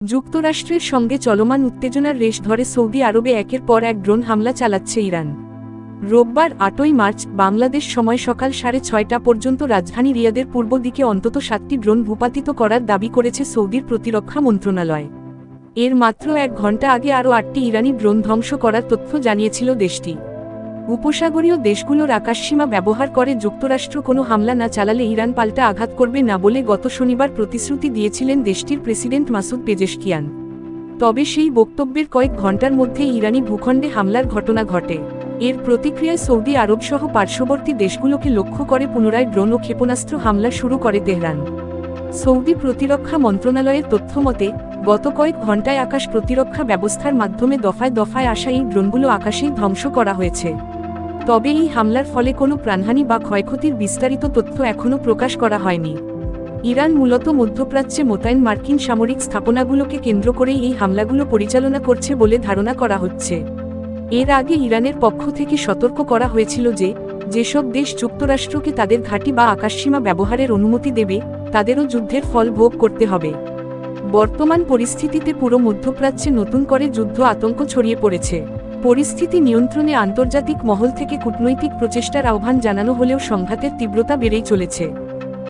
যুক্তরাষ্ট্রের সঙ্গে চলমান উত্তেজনার রেশ ধরে সৌদি আরবে একের পর এক ড্রোন হামলা চালাচ্ছে ইরান। রোববার ৮ই মার্চ বাংলাদেশ সময় সকাল 6:30 পর্যন্ত রাজধানী রিয়াদের পূর্ব দিকে অন্তত 7টি ড্রোন ভূপাতিত করার দাবি করেছে সৌদির প্রতিরক্ষা মন্ত্রণালয়। এর মাত্র 1 ঘণ্টা আগে আরও 8টি ইরানি ড্রোন ধ্বংস করার তথ্য জানিয়েছিল দেশটি। উপসাগরীয় দেশগুলোর আকাশসীমা ব্যবহার করে যুক্তরাষ্ট্র কোনো হামলা না চালালে ইরান পাল্টা আঘাত করবে না বলে গত শনিবার প্রতিশ্রুতি দিয়েছিলেন দেশটির প্রেসিডেন্ট মাসুদ পেজেশকিয়ান। তবে সেই বক্তব্যের কয়েক ঘণ্টার মধ্যে ইরানি ভূখণ্ডে হামলার ঘটনা ঘটে। এর প্রতিক্রিয়ায় সৌদি আরবসহ পার্শ্ববর্তী দেশগুলোকে লক্ষ্য করে পুনরায় ড্রোন ও ক্ষেপণাস্ত্র হামলা শুরু করে তেহরান। সৌদি প্রতিরক্ষা মন্ত্রণালয়ের তথ্যমতে গত কয়েক ঘণ্টায় আকাশ প্রতিরক্ষা ব্যবস্থার মাধ্যমে দফায় দফায় আসা এই ড্রোনগুলো আকাশেই ধ্বংস করা হয়েছে। তবে এই হামলার ফলে কোনো প্রাণহানি বা ক্ষয়ক্ষতির বিস্তারিত তথ্য এখনও প্রকাশ করা হয়নি। ইরান মূলত মধ্যপ্রাচ্যে মোতায়েন মার্কিন সামরিক স্থাপনাগুলোকে কেন্দ্র করেই এই হামলাগুলো পরিচালনা করছে বলে ধারণা করা হচ্ছে। এর আগে ইরানের পক্ষ থেকে সতর্ক করা হয়েছিল যে যেসব দেশ যুক্তরাষ্ট্রকে তাদের ঘাঁটি বা আকাশসীমা ব্যবহারের অনুমতি দেবে তাদেরও যুদ্ধের ফল ভোগ করতে হবে। বর্তমান পরিস্থিতিতে পুরো মধ্যপ্রাচ্যে নতুন করে যুদ্ধ আতঙ্ক ছড়িয়ে পড়েছে। পরিস্থিতি নিয়ন্ত্রণে আন্তর্জাতিক মহল থেকে কূটনৈতিক প্রচেষ্টার আহ্বান জানানো হলেও সংঘাতের তীব্রতা বেড়েই চলেছে।